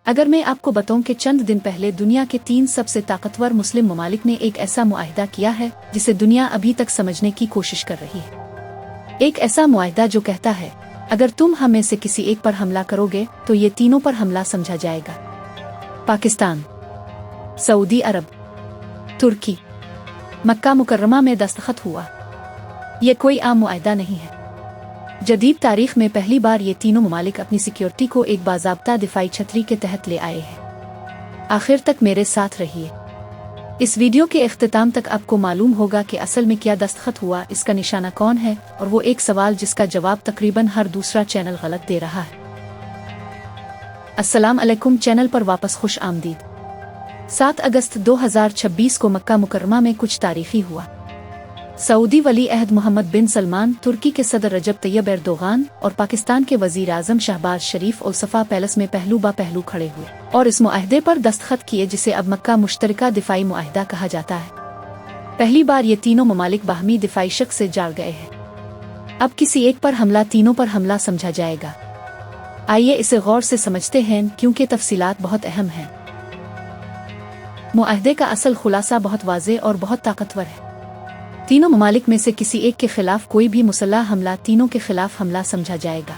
अगर मैं आपको बताऊं कि चंद दिन पहले दुनिया के 3 सबसे ताकतवर मुस्लिम ममालिक ने एक ऐसा मुआहिदा किया है जिसे दुनिया अभी तक समझने की कोशिश कर रही है। एक ऐसा मुआहिदा जो कहता है अगर तुम हम में से किसी एक पर हमला करोगे तो ये तीनों पर हमला समझा जाएगा। पाकिस्तान, सऊदी अरब, तुर्की, मक्का मुकर्रमा में दस्तखत हुआ। ये कोई आम मुआहिदा नहीं है। जदीद तारीख में पहली बार ये तीनों ममालिक अपनी सिक्योरिटी को एक बाज़ाब्ता दिफाई छतरी के तहत ले आए हैं। आखिर तक मेरे साथ रहिए। इस वीडियो के इख्तिताम तक आपको मालूम होगा कि असल में क्या दस्तखत हुआ, इसका निशाना कौन है, और वो एक सवाल जिसका जवाब तकरीबन हर दूसरा चैनल गलत दे रहा है। अस्सलाम अलैकुम, चैनल पर वापस खुश आमदीद। 7 अगस्त 2026 को मक्का मुकर्रमा में कुछ तारीखी हुआ। सऊदी वली अहद मोहम्मद बिन सलमान, तुर्की के सदर रजब तैयब एर्दोगान और पाकिस्तान के वजीर आजम शहबाज शरीफ और सफा पैलेस में पहलू बा पहलू खड़े हुए और इस मुआहदे पर दस्तखत किए जिसे अब मक्का मुश्तरका दिफाई मुआहदा कहा जाता है। पहली बार ये तीनों ममालिक बाहमी दिफाई शक से जाड़ गए हैं। अब किसी एक पर हमला तीनों पर हमला समझा जाएगा। आइए इसे गौर से समझते हैं क्योंकि तफसीलात बहुत अहम हैं। मुआहदे का असल खुलासा बहुत वाज़ेह और बहुत ताकतवर है। तीनों ममालिक में से किसी एक के खिलाफ कोई भी मुसल्लह हमला तीनों के खिलाफ हमला समझा जाएगा।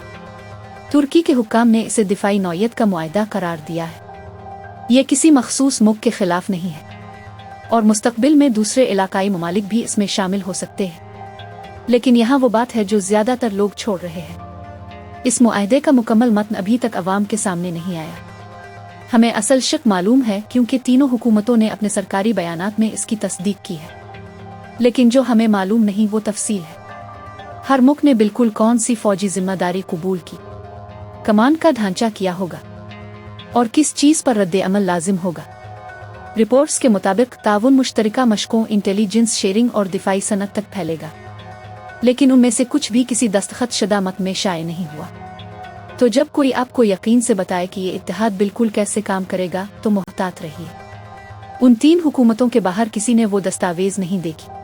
तुर्की के हुक्काम ने इसे दिफाई नौयत का मुआहदा करार दिया है। यह किसी मखसूस मुल्क के खिलाफ नहीं है और मुस्तकबिल में दूसरे इलाकाई ममालिक भी इसमें शामिल हो सकते हैं। लेकिन यहाँ वो बात है जो ज़्यादातर लोग छोड़ रहे हैं। इस मुआहदे का मुकम्मल मतन अभी तक अवाम के सामने नहीं आया। हमें असल शक मालूम है क्योंकि तीनों हुकूमतों ने अपने सरकारी बयानात में इसकी तस्दीक की है। लेकिन जो हमें मालूम नहीं वो तफसील है। हर मुल्क ने बिल्कुल कौन सी फौजी जिम्मेदारी कबूल की, कमान का ढांचा किया होगा और किस चीज़ पर रद्द अमल लाजिम होगा। रिपोर्ट्स के मुताबिक ताउन मुश्तरका मशकों, इंटेलिजेंस शेयरिंग और दिफाई सनत तक फैलेगा, लेकिन उनमें से कुछ भी किसी दस्तखत शुदा मत में शाये नहीं हुआ। तो जब कोई आपको यकीन से बताए कि ये इत्तेहाद बिल्कुल कैसे काम करेगा तो मोहतात रहिए। उन 3 हुकूमतों के बाहर किसी ने वो दस्तावेज नहीं देखी।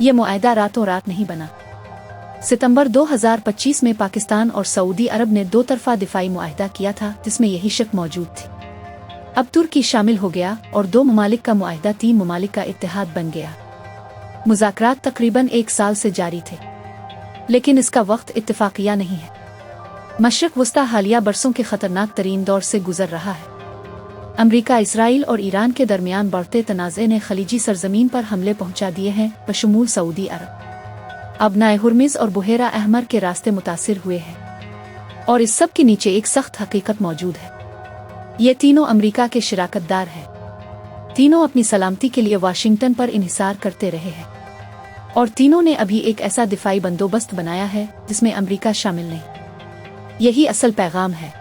ये मुआहदा रातों रात नहीं बना। सितंबर 2025 में पाकिस्तान और सऊदी अरब ने 2 तरफा दिफाई मुआहदा किया था जिसमें यही शक मौजूद थी। अब तुर्की शामिल हो गया और 2 ममालिक का मुआहदा 3 ममालिक का इत्तेहाद बन गया। मुज़ाकरात तकरीबन 1 साल से जारी थे, लेकिन इसका वक्त इत्तेफाकिया नहीं है। मशरक़ वस्ता हालिया बरसों के खतरनाक तरीन दौर से गुजर रहा है। अमरीका, इसराइल और ईरान के दरमियान बढ़ते तनाज़े ने खलीजी सरजमीन पर हमले पहुंचा दिए हैं, बशमूल सऊदी अरब। अब नाए हुर्मुज़ और बुहेरा अहमर के रास्ते मुतासिर हुए हैं और इस सब के नीचे एक सख्त हकीकत मौजूद है। ये तीनों अमरीका के शिराकतदार हैं। तीनों अपनी सलामती के लिए वाशिंगटन पर इन्हिसार करते रहे हैं और तीनों ने अभी एक ऐसा दिफाई बंदोबस्त बनाया है जिसमें अमरीका शामिल नहीं। यही असल पैगाम है,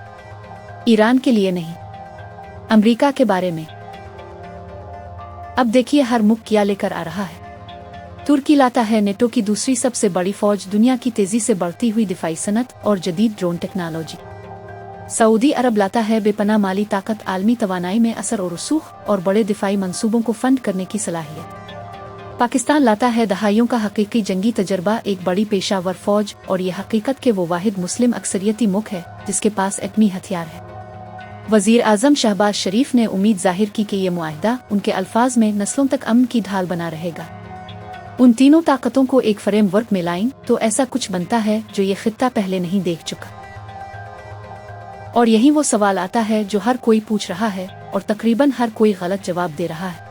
ईरान के लिए नहीं, अमरीका के बारे में। अब देखिए हर मुल्क क्या लेकर आ रहा है। तुर्की लाता है नेटो की दूसरी सबसे बड़ी फौज, दुनिया की तेजी से बढ़ती हुई दिफाई सनत और जदीद ड्रोन टेक्नोलॉजी। सऊदी अरब लाता है बेपनाह माली ताकत, आलमी तवानाई में असर और रसूख और बड़े दिफाई मंसूबों को फंड करने की सलाहियत। पाकिस्तान लाता है दहाइयों का हकीकी जंगी तजर्बा, एक बड़ी पेशावर फौज और ये हकीकत के वो वाहिद मुस्लिम अक्सरियती मुल्क है जिसके पास एटमी हथियार है। वजीर आजम शहबाज शरीफ ने उम्मीद जाहिर की कि ये मुआहदा उनके अल्फाज में नस्लों तक अमन की ढाल बना रहेगा। उन तीनों ताकतों को एक फ्रेम वर्क में लाएं तो ऐसा कुछ बनता है जो ये खित्ता पहले नहीं देख चुका। और यही वो सवाल आता है जो हर कोई पूछ रहा है और तकरीबन हर कोई गलत जवाब दे रहा है।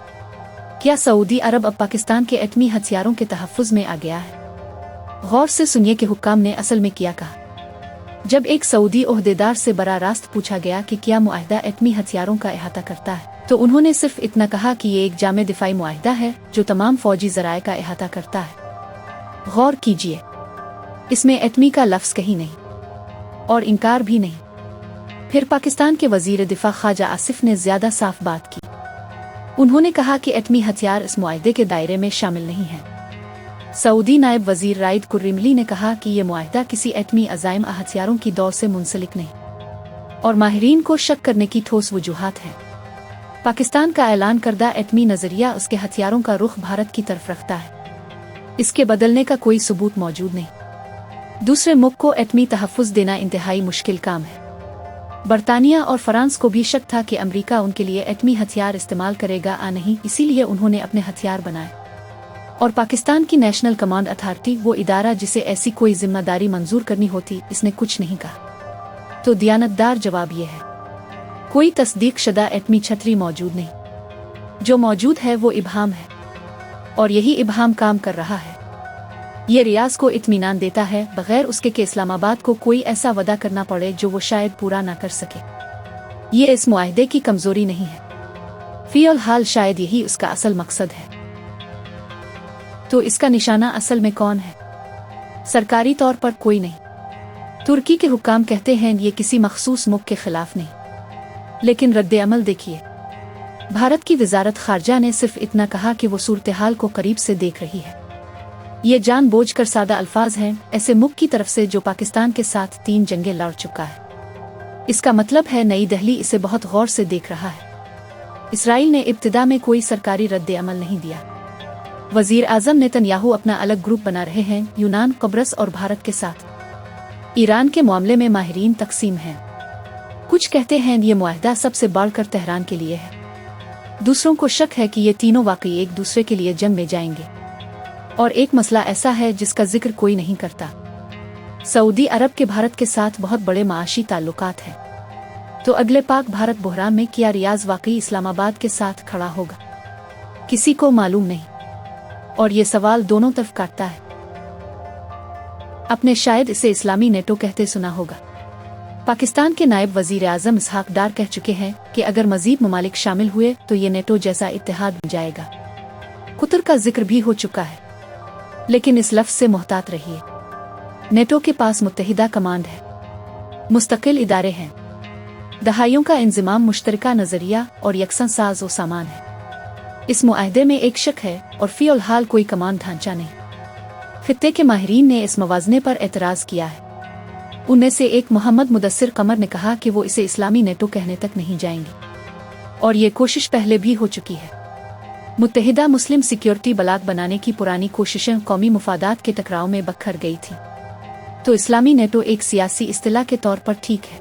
क्या सऊदी अरब अब पाकिस्तान के एटमी हथियारों के तहफ़्फ़ुज़ में आ गया है? गौर से सुनिए कि हुक्काम ने असल में क्या कहा। जब एक सऊदी ओहदेदार से बरा रास्त पूछा गया कि क्या मुआहदा एटमी हथियारों का अहाता करता है तो उन्होंने सिर्फ इतना कहा कि ये एक जामे दिफाई मुआहदा है जो तमाम फौजी ज़राए का अहाता करता है। गौर कीजिए, इसमें एटमी का लफ्ज़ कहीं नहीं और इनकार भी नहीं। फिर पाकिस्तान के वजीर दिफा ख्वाजा आसिफ ने ज़्यादा साफ बात की। उन्होंने कहा कि एटमी हथियार इस मुआहदे के दायरे में शामिल नहीं है। सऊदी नायब वजीर राइद कुर्रिमली ने कहा कि ये मुआहदा किसी एटमी अज़ाइम हथियारों की दौर से मुंसलिक नहीं और माहिरीन को शक करने की ठोस वजूहात है। पाकिस्तान का ऐलान करदा एटमी नज़रिया उसके हथियारों का रुख भारत की तरफ रखता है। इसके बदलने का कोई सबूत मौजूद नहीं। दूसरे मुल्क को एटमी तहफ़्फ़ुज़ देना इंतहाई मुश्किल काम है। बरतानिया और फ्रांस को भी शक था कि अमेरिका उनके लिए एटमी हथियार इस्तेमाल करेगा या नहीं, इसीलिए उन्होंने अपने हथियार बनाए। और पाकिस्तान की नेशनल कमांड अथॉरिटी, वो इदारा जिसे ऐसी कोई जिम्मेदारी मंजूर करनी होती, इसने कुछ नहीं कहा। तो दियानतदार जवाब ये है, कोई तस्दीक शुदा एटमी छतरी मौजूद नहीं। जो मौजूद है वो इबहाम है, और यही इबहाम काम कर रहा है। ये रियाज को इत्मीनान देता है, बगैर उसके कि इस्लामाबाद को कोई ऐसा वादा करना पड़े जो वो शायद पूरा ना कर सके। ये इस मुआहदे की कमजोरी नहीं है, फ़िल हाल शायद यही उसका असल मकसद है। तो इसका निशाना असल में कौन है? सरकारी तौर पर कोई नहीं। तुर्की के हुक्काम कहते हैं ये किसी मखसूस मुल्क के खिलाफ नहीं, लेकिन रद्द अमल देखिए। भारत की वजारत खारजा ने सिर्फ इतना कहा कि वो सूरत हाल को करीब से देख रही है। ये जानबूझकर सादा अल्फाज हैं ऐसे मुल्क की तरफ से जो पाकिस्तान के साथ 3 जंगें लड़ चुका है। इसका मतलब है नई दिल्ली इसे बहुत गौर से देख रहा है। इसराइल ने इब्तिदा में कोई सरकारी रद्द अमल नहीं दिया। वजीर आजम नेतन्याहू अपना अलग ग्रुप बना रहे हैं यूनान, कब्रस और भारत के साथ। ईरान के मामले में माहिरीन तकसीम हैं। कुछ कहते हैं ये मुआहदा सबसे बढ़कर तेहरान के लिए है। दूसरों को शक है कि ये तीनों वाकई एक दूसरे के लिए जंग में जाएंगे। और एक मसला ऐसा है जिसका जिक्र कोई नहीं करता। सऊदी अरब के भारत के साथ बहुत बड़े माशी ताल्लुकात हैं। तो अगले पाक भारत बहरान में क्या रियाज वाकई इस्लामाबाद के साथ खड़ा होगा? किसी को मालूम नहीं, और ये सवाल दोनों तरफ काटता है। आपने शायद इसे इस्लामी नेटो कहते सुना होगा। पाकिस्तान के नायब वजीर आजम इसहाक डार कह चुके हैं कि अगर मजीद ममालिक शामिल हुए तो ये नेटो जैसा इत्तेहाद बन जाएगा। कुतर का जिक्र भी हो चुका है, लेकिन इस लफ्ज से मोहतात रहिए। नेटो के पास मुत्तहिदा कमांड है, मुस्तकिल इदारे हैं, दहाइयों का इंज़िमाम, मुश्तरका नजरिया और यकसन साज व सामान है। इस मुआहदे में एक शक है और फ़िल हाल कोई कमांड ढांचा नहीं। खित्ते के माहिरीन ने इस मवाजने पर एतराज़ किया है। उनमें से एक मोहम्मद मुदस्सिर कमर ने कहा कि वो इसे इस्लामी नेटो कहने तक नहीं जाएंगे, और ये कोशिश पहले भी हो चुकी है। मुत्तहिदा मुस्लिम सिक्योरिटी ब्लॉक बनाने की पुरानी कोशिशें कौमी मुफादात के टकराव में बखर गई थी। तो इस्लामी नेटो एक सियासी इस्तिलाह के तौर पर ठीक है,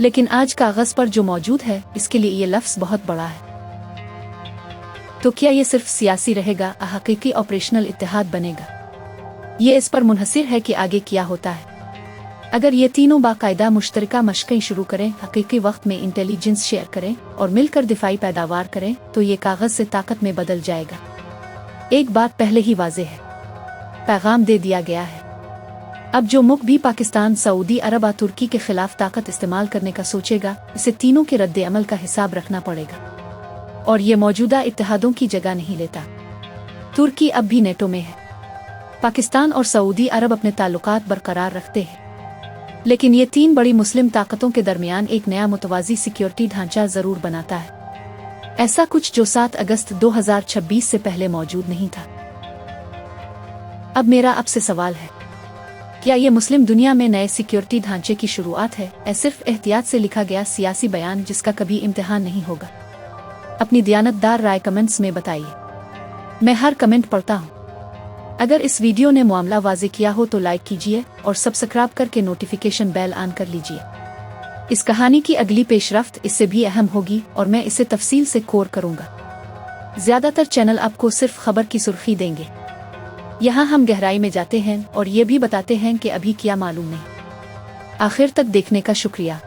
लेकिन आज कागज पर जो मौजूद है इसके लिए ये लफ्ज़ बहुत बड़ा है। तो क्या ये सिर्फ सियासी रहेगा, हकीकी ऑपरेशनल इत्तेहाद बनेगा? ये इस पर मुनहसिर है कि आगे क्या होता है। अगर ये तीनों बाकायदा मुश्तरका मशक़ें शुरू करें, हकीकी वक्त में इंटेलिजेंस शेयर करें और मिलकर दिफाई पैदावार करें, तो ये कागज़ से ताकत में बदल जाएगा। एक बात पहले ही वाज़ेह है, पैगाम दे दिया गया है। अब जो मुल्क भी पाकिस्तान, सऊदी अरब और तुर्की के खिलाफ ताकत इस्तेमाल करने का सोचेगा, इसे तीनों के रद्द अमल का हिसाब रखना पड़ेगा, और ये मौजूदा इत्तेहादों की जगह नहीं लेता। तुर्की अब भी नेटो में है। पाकिस्तान और सऊदी अरब अपने ताल्लुकात बरकरार रखते हैं, लेकिन ये 3 बड़ी मुस्लिम ताकतों के दरमियान एक नया मुतवाज़ी सिक्योरिटी ढांचा ज़रूर बनाता है। ऐसा कुछ जो 7 अगस्त 2026 से पहले मौजूद नहीं था। अब मेरा आपसे सवाल है, क्या ये मुस्लिम दुनिया में नए सिक्योरिटी ढांचे की शुरुआत है, या सिर्फ एहतियात से लिखा गया सियासी बयान जिसका कभी इम्तिहान नहीं होगा? अपनी दियानतदार राय कमेंट्स में बताइए। मैं हर कमेंट पढ़ता हूँ। अगर इस वीडियो ने मामला वाज़े किया हो तो लाइक कीजिए और सब्सक्राइब करके नोटिफिकेशन बेल ऑन कर लीजिए। इस कहानी की अगली पेशरफ्त इससे भी अहम होगी और मैं इसे तफसील से कोर करूँगा। ज़्यादातर चैनल आपको सिर्फ खबर की सुर्खी देंगे। यहाँ हम गहराई में जाते हैं और ये भी बताते हैं कि अभी क्या मालूम नहीं। आखिर तक देखने का शुक्रिया।